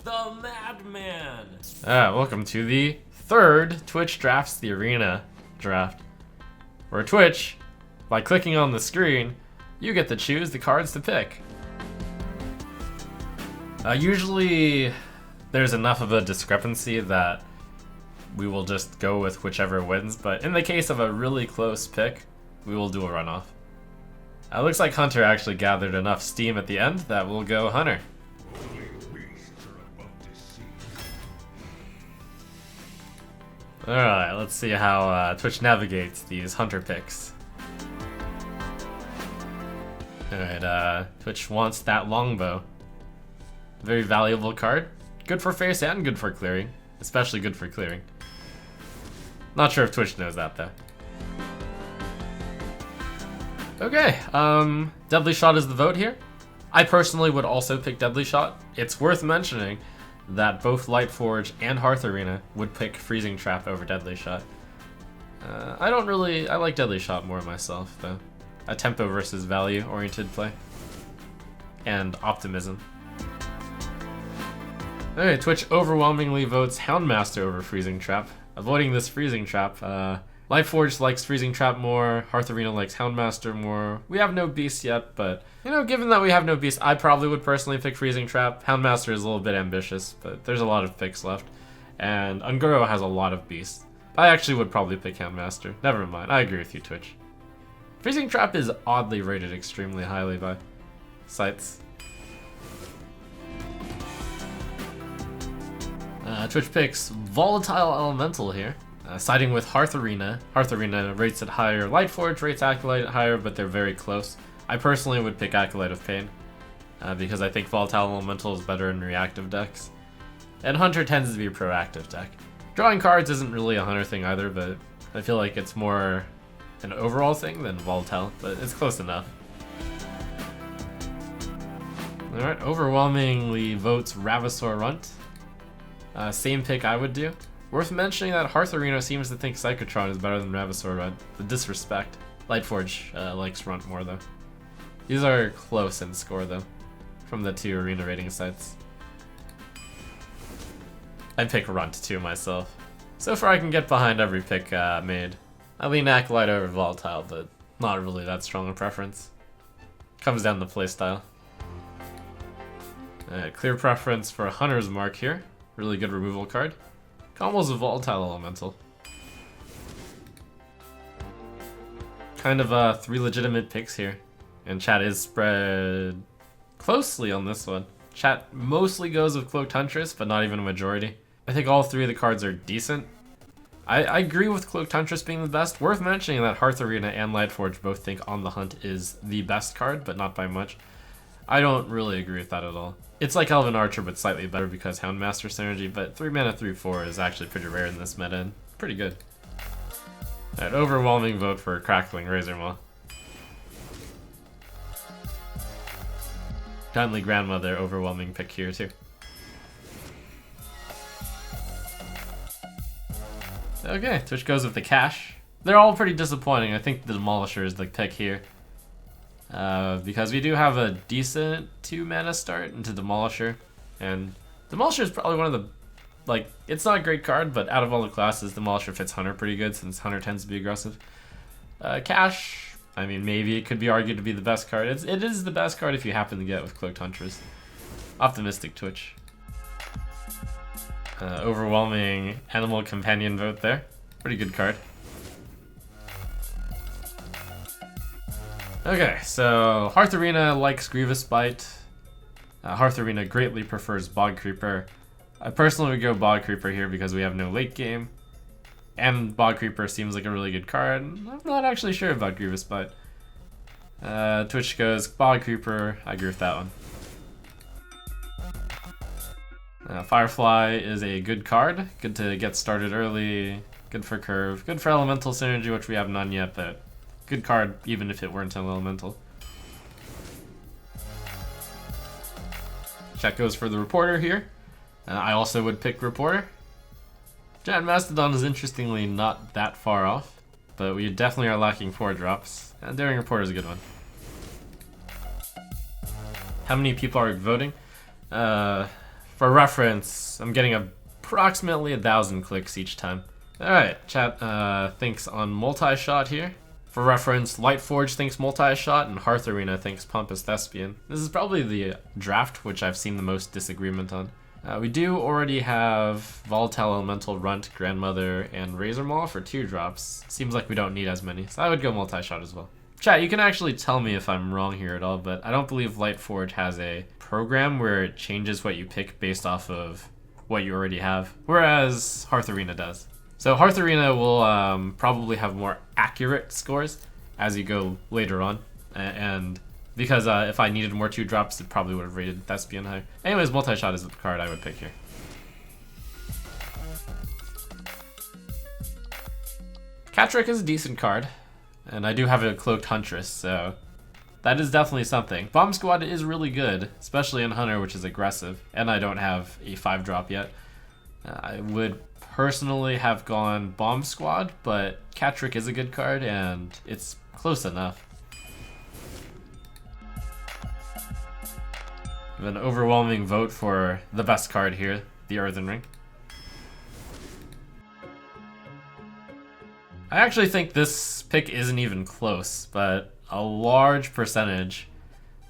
the madman. Welcome to the third Twitch Drafts the Arena draft, where Twitch, by clicking on the screen, you get to choose the cards to pick. Usually there's enough of a discrepancy that we will just go with whichever wins, but in the case of a really close pick, we will do a runoff. It looks like Hunter actually gathered enough steam at the end that we'll go Hunter. Alright, let's see how Twitch navigates these Hunter picks. Alright, Twitch wants that longbow. Very valuable card. Good for face and good for clearing. Especially good for clearing. Not sure if Twitch knows that though. Okay, Deadly Shot is the vote here. I personally would also pick Deadly Shot. It's worth mentioning that both Lightforge and Hearth Arena would pick Freezing Trap over Deadly Shot. I like Deadly Shot more myself though. A tempo versus value oriented play. And optimism. Okay, Twitch overwhelmingly votes Houndmaster over Freezing Trap. Avoiding this Freezing Trap, Lightforge likes Freezing Trap more, Hearth Arena likes Houndmaster more. We have no Beast yet, but, you know, given that we have no Beast, I probably would personally pick Freezing Trap. Houndmaster is a little bit ambitious, but there's a lot of picks left. And Ungoro has a lot of Beasts. I actually would probably pick Houndmaster. Never mind, I agree with you, Twitch. Freezing Trap is oddly rated extremely highly by sites. Twitch picks Volatile Elemental here. Siding with Hearth Arena. Hearth Arena rates it higher. Lightforge rates Acolyte higher, but they're very close. I personally would pick Acolyte of Pain, because I think Volatile Elemental is better in reactive decks. And Hunter tends to be a proactive deck. Drawing cards isn't really a Hunter thing either, but I feel like it's more an overall thing than Volatile, but it's close enough. Alright, overwhelmingly votes Ravasaur Runt. Same pick I would do. Worth mentioning that Hearth Arena seems to think Psychotron is better than Ravasaur Runt. The disrespect. Lightforge likes Runt more though. These are close in score though, from the two arena rating sites. I'd pick Runt too myself. So far I can get behind every pick made. I lean Acolyte over Volatile, but not really that strong a preference. Comes down to playstyle. Clear preference for Hunter's Mark here. Really good removal card. Combos a Volatile Elemental. Kind of 3 legitimate picks here. And chat is spread closely on this one. Chat mostly goes with Cloaked Huntress, but not even a majority. I think all 3 of the cards are decent. I agree with Cloaked Huntress being the best. Worth mentioning that Hearth Arena and Lightforge both think On the Hunt is the best card, but not by much. I don't really agree with that at all. It's like Elven Archer, but slightly better because Houndmaster synergy, but 3 mana 3/4 is actually pretty rare in this meta and pretty good. Alright, overwhelming vote for Crackling Razormaw. Kindly Grandmother, overwhelming pick here too. Okay, Twitch goes with the Cash. They're all pretty disappointing. I think the Demolisher is the pick here. Because we do have a decent 2 mana start into Demolisher, and Demolisher is probably one of the, like, it's not a great card, but out of all the classes, Demolisher fits Hunter pretty good since Hunter tends to be aggressive. Cash, I mean, maybe it could be argued to be the best card. It is the best card if you happen to get with Cloaked Huntress. Optimistic Twitch. Overwhelming Animal Companion vote there. Pretty good card. Okay, so Hearth Arena likes Grievous Bite. Hearth Arena greatly prefers Bog Creeper. I personally would go Bog Creeper here because we have no late game. And Bog Creeper seems like a really good card. I'm not actually sure about Grievous Bite. Twitch goes Bog Creeper. I agree with that one. Firefly is a good card. Good to get started early. Good for curve. Good for elemental synergy, which we have none yet, but good card even if it weren't an elemental. Chat goes for the Reporter here. I also would pick Reporter. Giant Mastodon is interestingly not that far off, but we definitely are lacking 4 drops. And Daring Reporter is a good one. How many people are voting? For reference, I'm getting approximately 1,000 clicks each time. Alright, chat thinks on multi-shot here. For reference, Lightforge thinks multi-shot and Hearth Arena thinks Pompous Thespian. This is probably the draft which I've seen the most disagreement on. We do already have Volatile Elemental, Runt, Grandmother, and Razor Maw for 2 drops. Seems like we don't need as many, so I would go multi-shot as well. Chat, you can actually tell me if I'm wrong here at all, but I don't believe Lightforge has a program where it changes what you pick based off of what you already have, whereas Hearth Arena does. So Hearth Arena will probably have more accurate scores as you go later on, and because if I needed more 2 drops, it probably would have rated Thespian higher. Anyways, multi-shot is the card I would pick here. Catrick is a decent card, and I do have a Cloaked Huntress, so that is definitely something. Bomb Squad is really good, especially in Hunter, which is aggressive, and I don't have a 5-drop yet. I would personally have gone Bomb Squad, but Catrick is a good card, and it's close enough. An overwhelming vote for the best card here, the Earthen Ring. I actually think this pick isn't even close, but a large percentage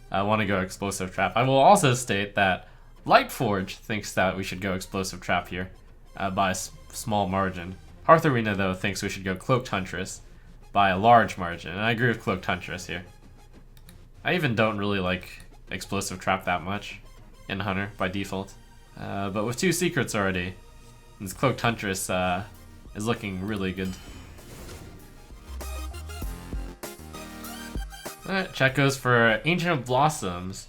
want to go Explosive Trap. I will also state that Lightforge thinks that we should go Explosive Trap here by a small margin. Hearth Arena, though, thinks we should go Cloaked Huntress by a large margin, and I agree with Cloaked Huntress here. I even don't really like Explosive Trap that much in Hunter by default. But with 2 secrets already, this Cloaked Huntress is looking really good. Alright, chat goes for Ancient of Blossoms.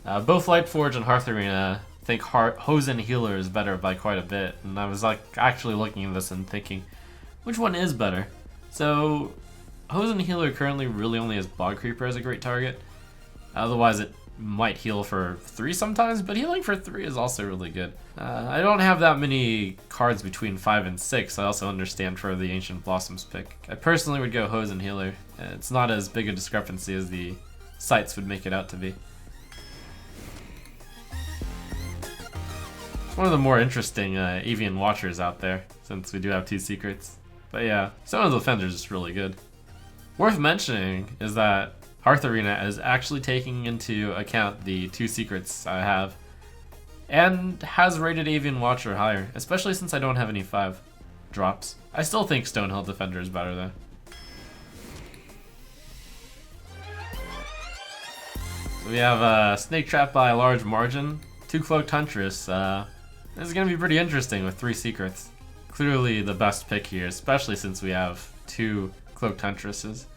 Both Lightforge and Hearth Arena think Hosen Healer is better by quite a bit, and I was like actually looking at this and thinking, which one is better? So, Hosen Healer currently really only has Bog Creeper as a great target. Otherwise it might heal for 3 sometimes, but healing for 3 is also really good. I don't have that many cards between 5 and 6. I also understand for the Ancient Blossoms pick. I personally would go Hosen Healer. It's not as big a discrepancy as the sites would make it out to be. It's one of the more interesting Avian Watchers out there, since we do have 2 secrets. But yeah, Stone of the Defender is just really good. Worth mentioning is that Hearth Arena is actually taking into account the 2 secrets I have, and has rated Avian Watcher higher, especially since I don't have any 5 drops. I still think Stonehill Defender is better though. So we have Snake Trap by a large margin, 2 Cloaked Huntress. This is going to be pretty interesting with 3 secrets. Clearly the best pick here, especially since we have 2 Cloaked Huntresses.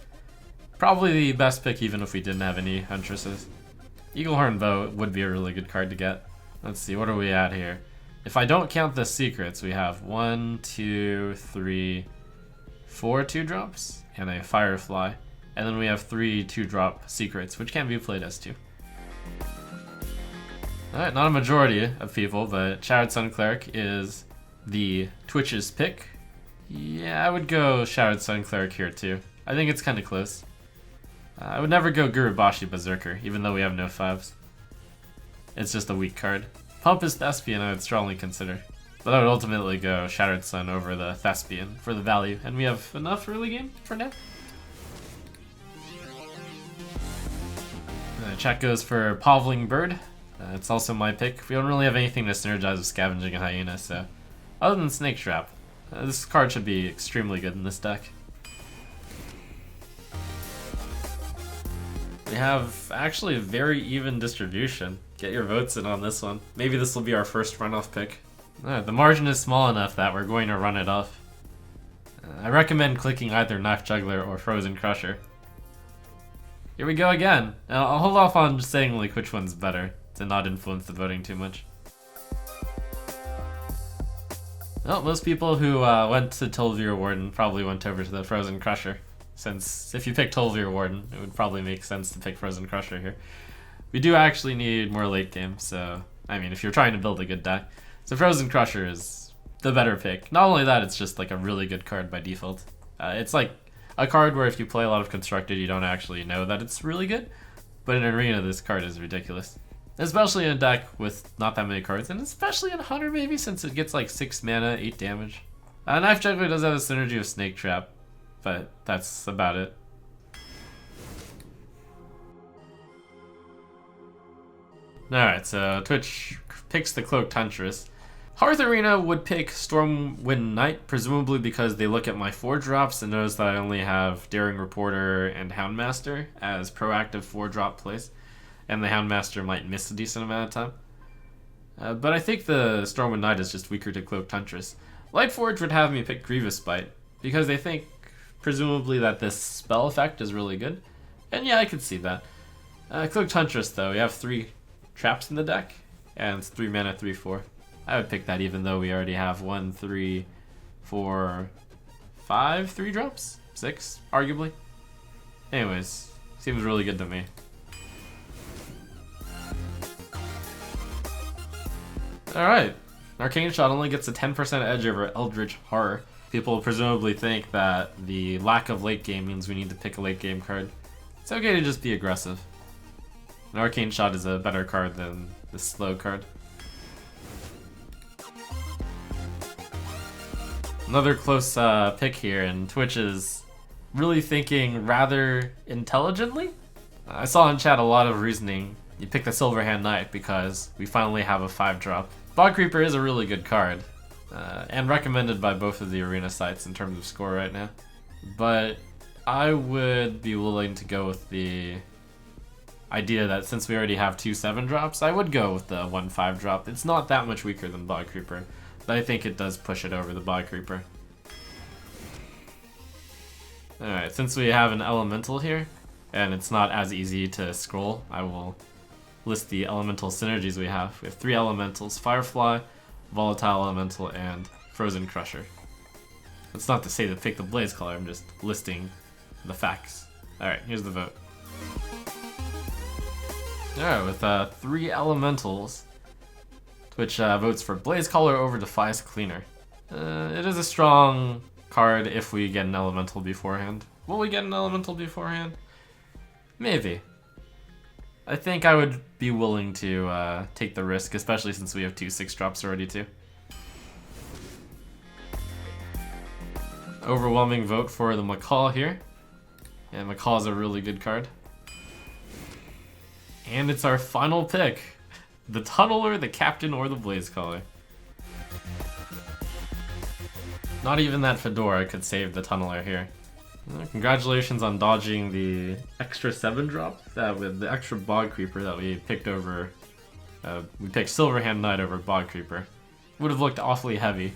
Probably the best pick even if we didn't have any Huntresses. Eaglehorn Bow would be a really good card to get. Let's see, what are we at here? If I don't count the secrets, we have 1, 2, 3, 4 2-drops, and a Firefly. And then we have 3 2-drop secrets, which can be played as 2. Alright, not a majority of people, but Shattered Sun Cleric is the Twitch's pick. Yeah, I would go Shattered Sun Cleric here too. I think it's kind of close. I would never go Gurubashi Berserker, even though we have no 5s. It's just a weak card. Pompous Thespian I would strongly consider, but I would ultimately go Shattered Sun over the Thespian for the value, and we have enough early game for now. Chat goes for Povling Bird. It's also my pick. We don't really have anything to synergize with Scavenging and Hyena, so other than Snake Trap, this card should be extremely good in this deck. We have actually a very even distribution. Get your votes in on this one. Maybe this will be our first runoff pick. Alright, the margin is small enough that we're going to run it off. I recommend clicking either Knock Juggler or Frozen Crusher. Here we go again. I'll hold off on just saying like which one's better to not influence the voting too much. Well, most people who went to Tolvir Warden probably went over to the Frozen Crusher, since if you pick Tolvir Warden, it would probably make sense to pick Frozen Crusher here. We do actually need more late game, so I mean, if you're trying to build a good deck, so Frozen Crusher is the better pick. Not only that, it's just like a really good card by default. It's like a card where if you play a lot of Constructed, you don't actually know that it's really good, but in Arena, this card is ridiculous. Especially in a deck with not that many cards, and especially in Hunter maybe, since it gets like 6 mana, 8 damage. Knife Juggler does have a synergy of Snake Trap, but that's about it. Alright, so Twitch picks the Cloaked Huntress. Hearth Arena would pick Stormwind Knight, presumably because they look at my 4-drops and notice that I only have Daring Reporter and Houndmaster as proactive 4-drop plays, and the Houndmaster might miss a decent amount of time. But I think the Stormwind Knight is just weaker to Cloaked Huntress. Lightforge would have me pick Grievous Bite, because they think, presumably, that this spell effect is really good. And yeah, I could see that. Cloaked Huntress, though, we have 3 traps in the deck, and it's 3 mana, 3/4. I would pick that even though we already have 1, 3, 4, 5 3-drops? 6, arguably. Anyways, seems really good to me. Alright, Arcane Shot only gets a 10% edge over Eldritch Horror. People presumably think that the lack of late game means we need to pick a late game card. It's okay to just be aggressive. An Arcane Shot is a better card than the slow card. Another close pick here, and Twitch is really thinking rather intelligently. I saw in chat a lot of reasoning. You pick the Silverhand Knight because we finally have a 5-drop. Bog Creeper is a really good card, and recommended by both of the arena sites in terms of score right now. But I would be willing to go with the idea that since we already have 2 7-drops, I would go with the 1 5-drop. It's not that much weaker than Bog Creeper, but I think it does push it over the Bog Creeper. Alright, since we have an Elemental here, and it's not as easy to scroll, I will list the elemental synergies we have. We have 3 elementals: Firefly, Volatile Elemental, and Frozen Crusher. That's not to say to pick the Blaze Caller, I'm just listing the facts. Alright, here's the vote. Alright, with 3 elementals, Twitch votes for Blaze Caller over Defias Cleaner. It is a strong card if we get an elemental beforehand. Will we get an elemental beforehand? Maybe. I think I would be willing to take the risk, especially since we have 2 6-drops already too. Overwhelming vote for the Macaw here. And Macaw is a really good card. And it's our final pick. The Tunneler, the Captain, or the Blaze Caller. Not even that Fedora could save the Tunneler here. Congratulations on dodging the extra 7-drop that with the extra Bog Creeper that we picked over. We picked Silverhand Knight over Bog Creeper. Would have looked awfully heavy.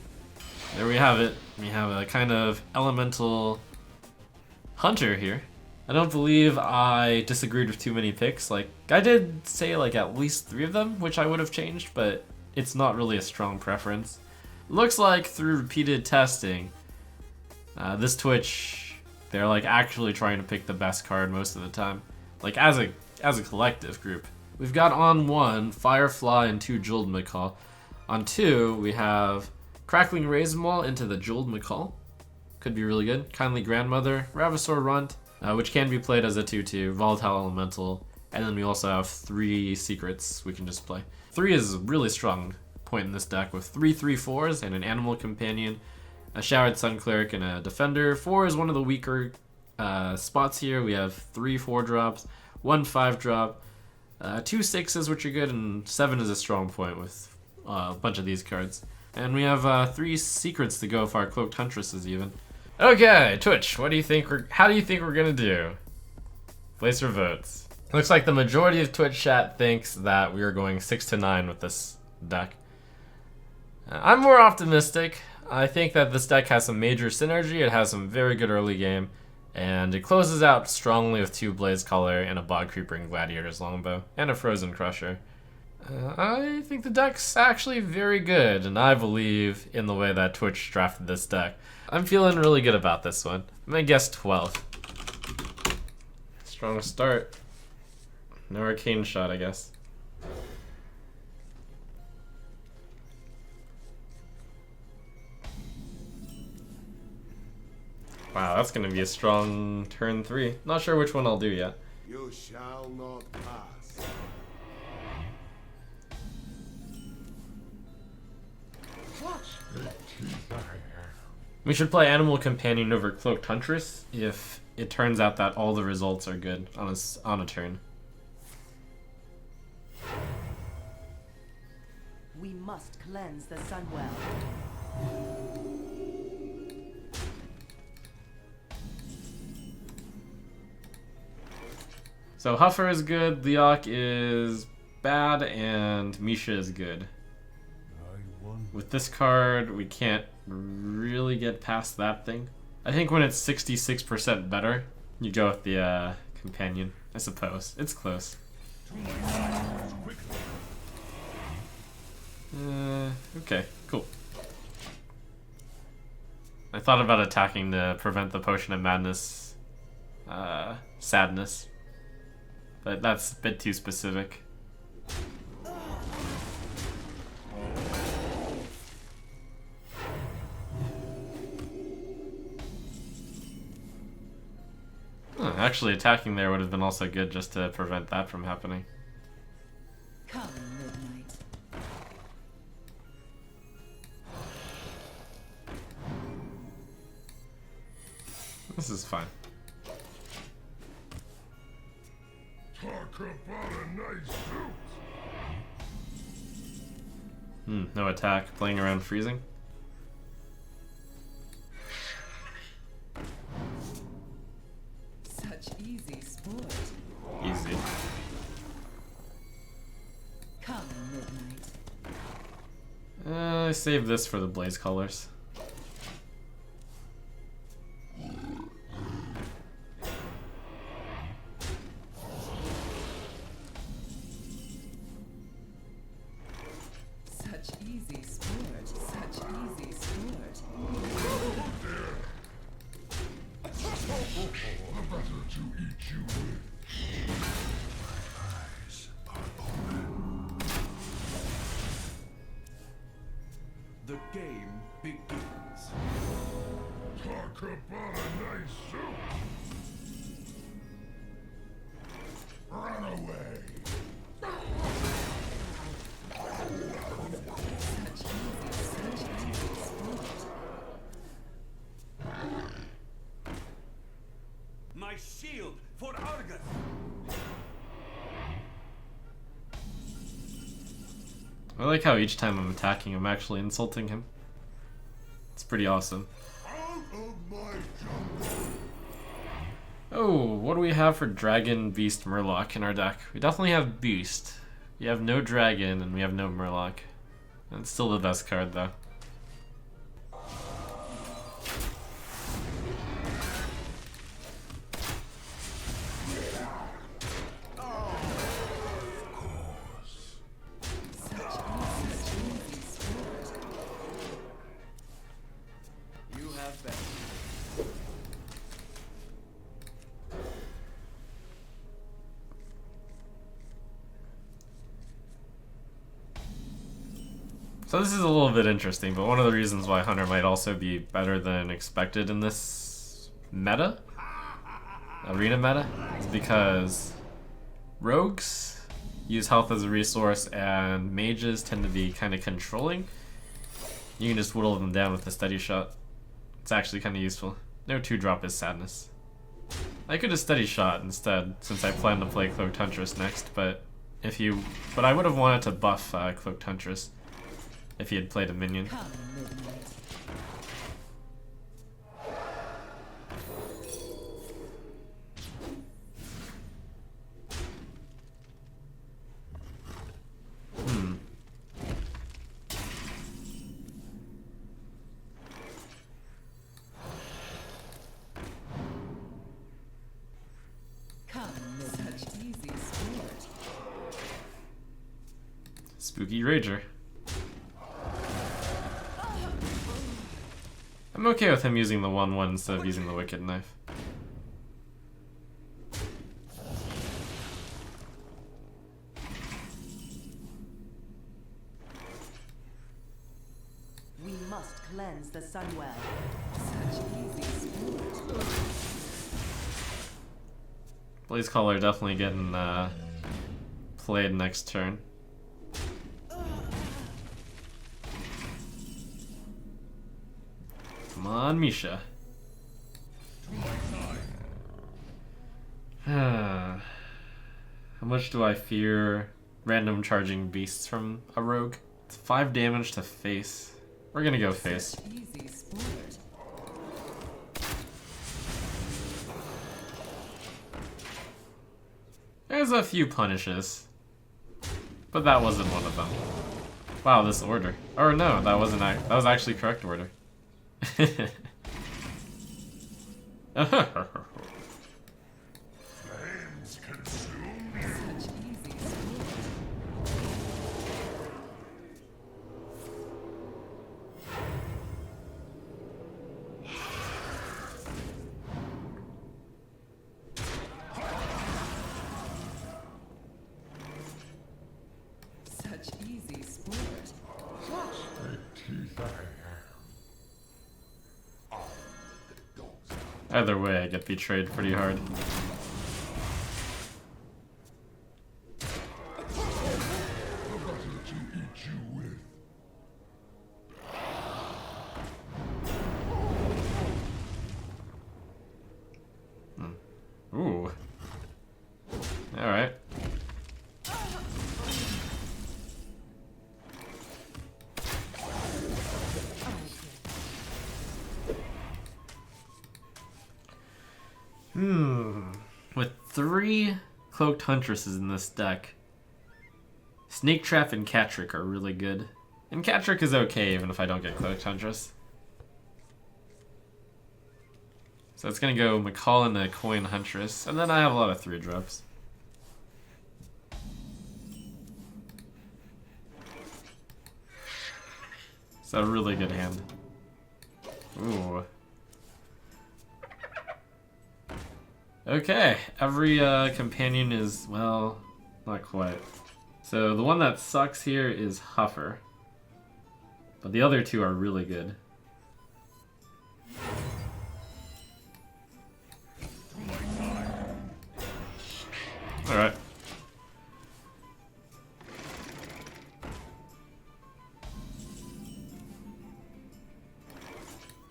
There we have it. We have a kind of elemental hunter here. I don't believe I disagreed with too many picks. Like, I did say like at least 3 of them, which I would have changed, but it's not really a strong preference. Looks like through repeated testing, this Twitch, they're like actually trying to pick the best card most of the time. Like as a collective group. We've got on 1 Firefly and 2 Jeweled Macaw. On 2 we have Crackling Razormaul into the Jeweled Macaw. Could be really good. Kindly Grandmother, Ravasaur Runt, which can be played as a 2/2, Volatile Elemental, and then we also have 3 secrets we can just play. 3 is a really strong point in this deck with 3 3/4s and an Animal Companion, a Showered Sun Cleric, and a Defender. 4 is one of the weaker spots here. We have 3 4-drops, 1 5-drop, 2 6s, which are good, and 7 is a strong point with a bunch of these cards. And we have 3 secrets to go for our Cloaked Huntresses even. Okay, Twitch, how do you think we're gonna do? Place your votes. Looks like the majority of Twitch chat thinks that we are going 6 to 9 with this deck. I'm more optimistic. I think that this deck has some major synergy, it has some very good early game, and it closes out strongly with 2 Blaze Caller and a Bog Creeper and Gladiator's Longbow, and a Frozen Crusher. I think the deck's actually very good, and I believe in the way that Twitch drafted this deck. I'm feeling really good about this one. I'm gonna guess 12. Strong start. No Arcane Shot, I guess. Wow, that's gonna be a strong turn 3. Not sure which one I'll do yet. You shall not pass. We should play Animal Companion over Cloaked Huntress if it turns out that all the results are good on a turn. We must cleanse the Sunwell. So Huffer is good, Leok is bad, and Misha is good. With this card, we can't really get past that thing. I think when it's 66% better, you go with the companion, I suppose. It's close. Okay, cool. I thought about attacking to prevent the Potion of Madness sadness, but that's a bit too specific. Actually, attacking there would have been also good just to prevent that from happening. Come, midnight. This is fine. Talk about a nice suit. No attack, playing around freezing. Such easy sport. Easy. Come, midnight. I saved this for the blaze colors. Such easy sport. Such easy sport. Better to eat you with. My eyes are open. The game begins. Talk about a nice suit. Run away. Such easy sport. My shield for Argus. I like how each time I'm attacking, I'm actually insulting him. It's pretty awesome. Out of my jungle. Oh, what do we have for Dragon, Beast, Murloc in our deck? We definitely have Beast. We have no Dragon, and we have no Murloc. It's still the best card, though. You have been. So this is a little bit interesting, but one of the reasons why Hunter might also be better than expected in this meta, arena meta, is because rogues use health as a resource and mages tend to be kind of controlling. You can just whittle them down with a steady shot. It's actually kind of useful. No 2-drop is sadness. I could have steady shot instead, since I plan to play Cloaked Huntress next, but I would have wanted to buff Cloaked Huntress if he had played a minion. Come, midnight. Come, midnight. Such easy sport. Spooky Rager. I'm okay with him using the 1/1 instead of using the Wicked Knife. We must cleanse the Sunwell. Such easy sport. Blaze Caller definitely getting played next turn. Come on, Misha. How much do I fear random charging beasts from a rogue? It's 5 damage to face. We're gonna go face. Easy sport. There's a few punishes, but that wasn't one of them. Wow, this order. Or no, that wasn't. That was actually correct order. Flames consume you. Such easy sport. Such easy sport. The teeth I am. Either way, I get betrayed pretty hard. Nothing to eat you with. Ooh. Alright. With 3 Cloaked Huntresses in this deck, Snake Trap and Catrick are really good. And Catrick is okay even if I don't get Cloaked Huntress. So it's gonna go McCall and a Coin Huntress, and then I have a lot of 3-drops. It's a really good hand. Ooh. Okay, every companion is, well, not quite. So the one that sucks here is Huffer. But the other 2 are really good. Alright.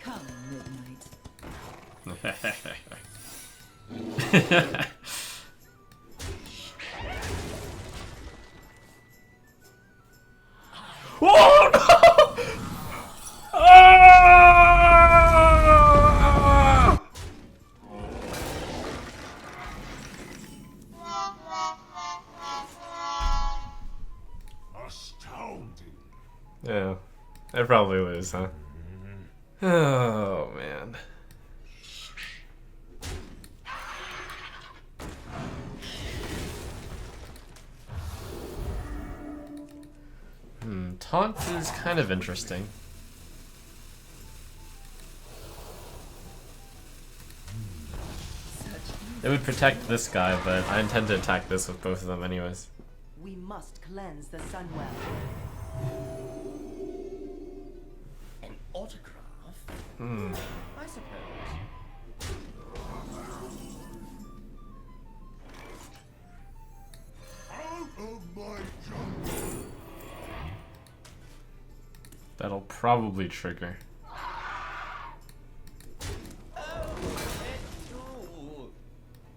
Come, midnight. Oh no! Ah! Astounding. Yeah, I probably lose, huh? Oh man. Taunt is kind of interesting. It would protect this guy, but I intend to attack this with both of them anyways. We must cleanse the Sunwell. An autograph? I suppose. Out of my jungle. That'll probably trigger.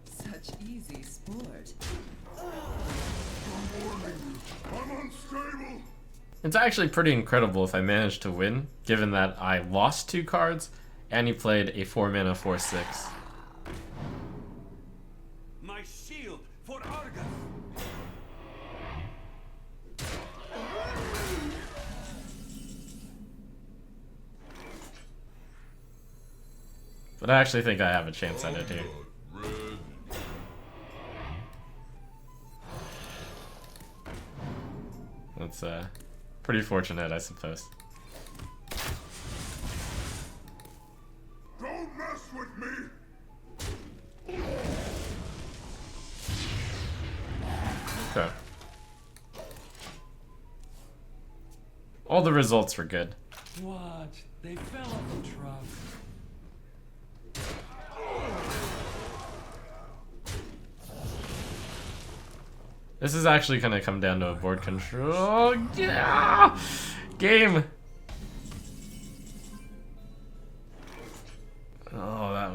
Such easy sport. I'm unstable. It's actually pretty incredible if I manage to win, given that I lost 2 cards, and he played a 4-mana 4/6. My shield for Argus. But I actually think I have a chance at it here. Red. That's pretty fortunate, I suppose. Don't mess with me. Okay. All the results were good. What? They fell off the truck. This is actually gonna come down to a board control. Yeah! Game!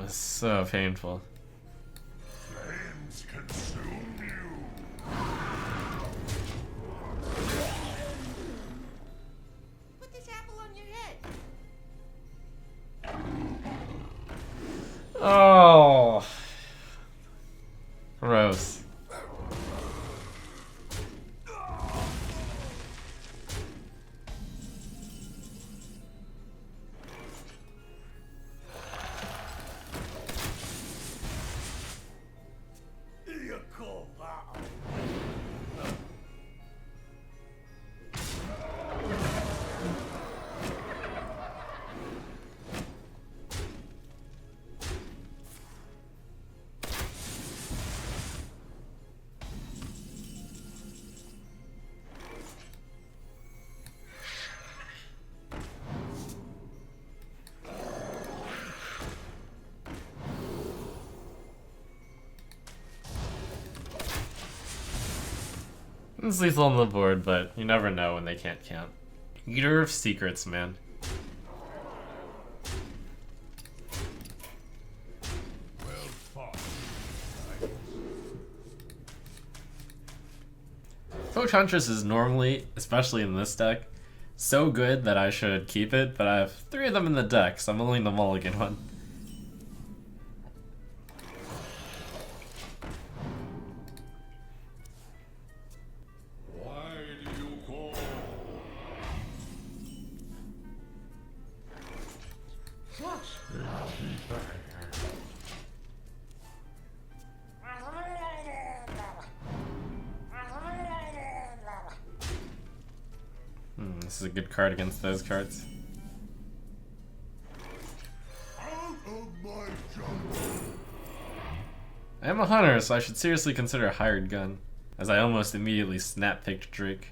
It's so painful. Flames consume you. Put this apple on your head. Oh, gross. You call that? It's lethal on the board, but you never know when they can't count. Eater of Secrets, man. Well fought. Cloaked Huntress is normally, especially in this deck, so good that I should keep it, but I have 3 of them in the deck, so I'm only the mulligan one. Why do you call? This is a good card against those cards. Out of my jungle. I am a hunter, so I should seriously consider a hired gun, as I almost immediately snap-picked Drake.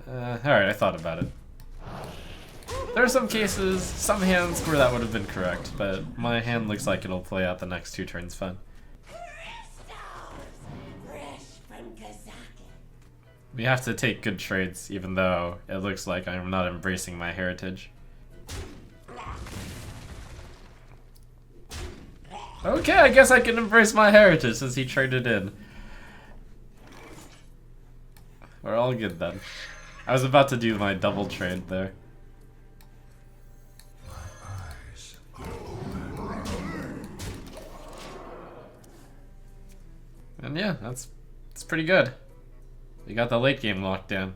Alright, I thought about it. There are some cases, some hands where that would have been correct, but my hand looks like it'll play out the next 2 turns fine. We have to take good trades, even though it looks like I'm not embracing my heritage. Okay, I guess I can embrace my heritage since he traded in. We're all good then. I was about to do my double trade there. And yeah, that's pretty good. We got the late game locked down.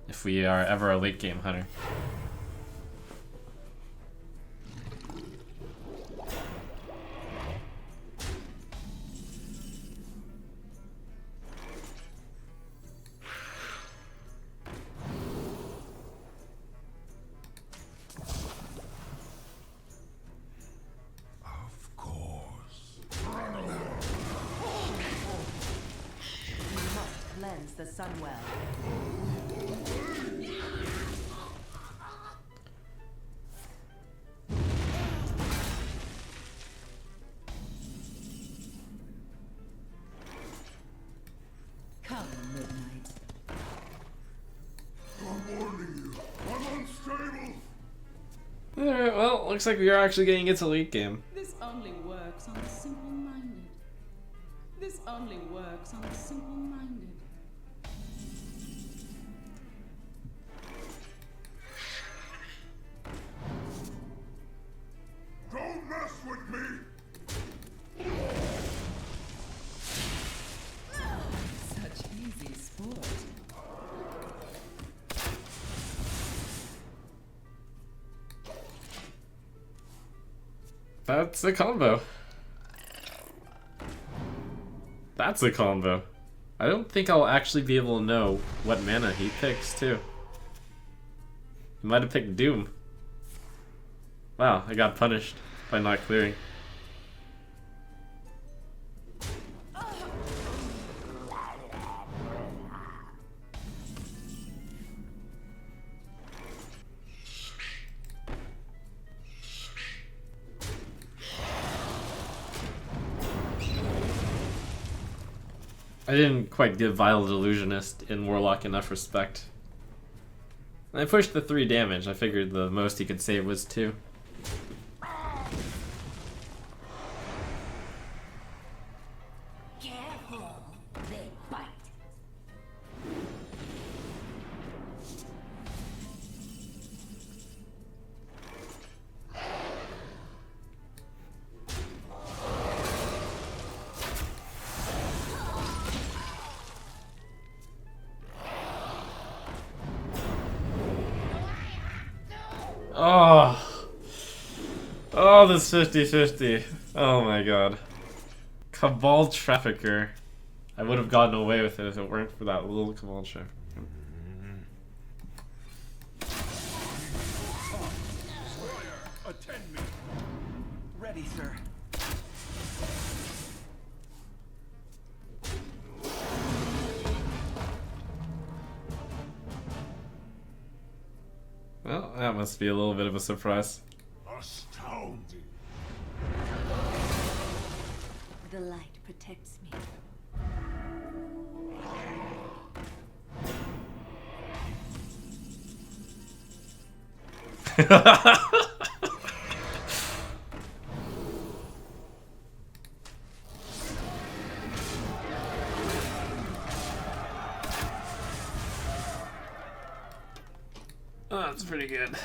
If we are ever a late game hunter. Of course. You must cleanse the Sunwell. Come, midnight. I'm warning you. I'm unstable. Alright, well, looks like we are actually getting into late game. This only works on the simple-minded. This only works on the simple-minded. Don't mess with me. Such easy sport. That's a combo. That's a combo. I don't think I'll actually be able to know what mana he picks, too. He might have picked Doom. Wow, I got punished by not clearing. I didn't quite give Vile Illusionist in Warlock enough respect. I pushed the 3 damage. I figured the most he could save was 2. Oh. Oh, this 50-50. Oh my god. Cabal Trafficker. I would have gotten away with it if it weren't for that little Cabal Trafficker. Attend me. Ready, sir. Well, that must be a little bit of a surprise. Astounding. The light protects me. Oh, that's pretty good.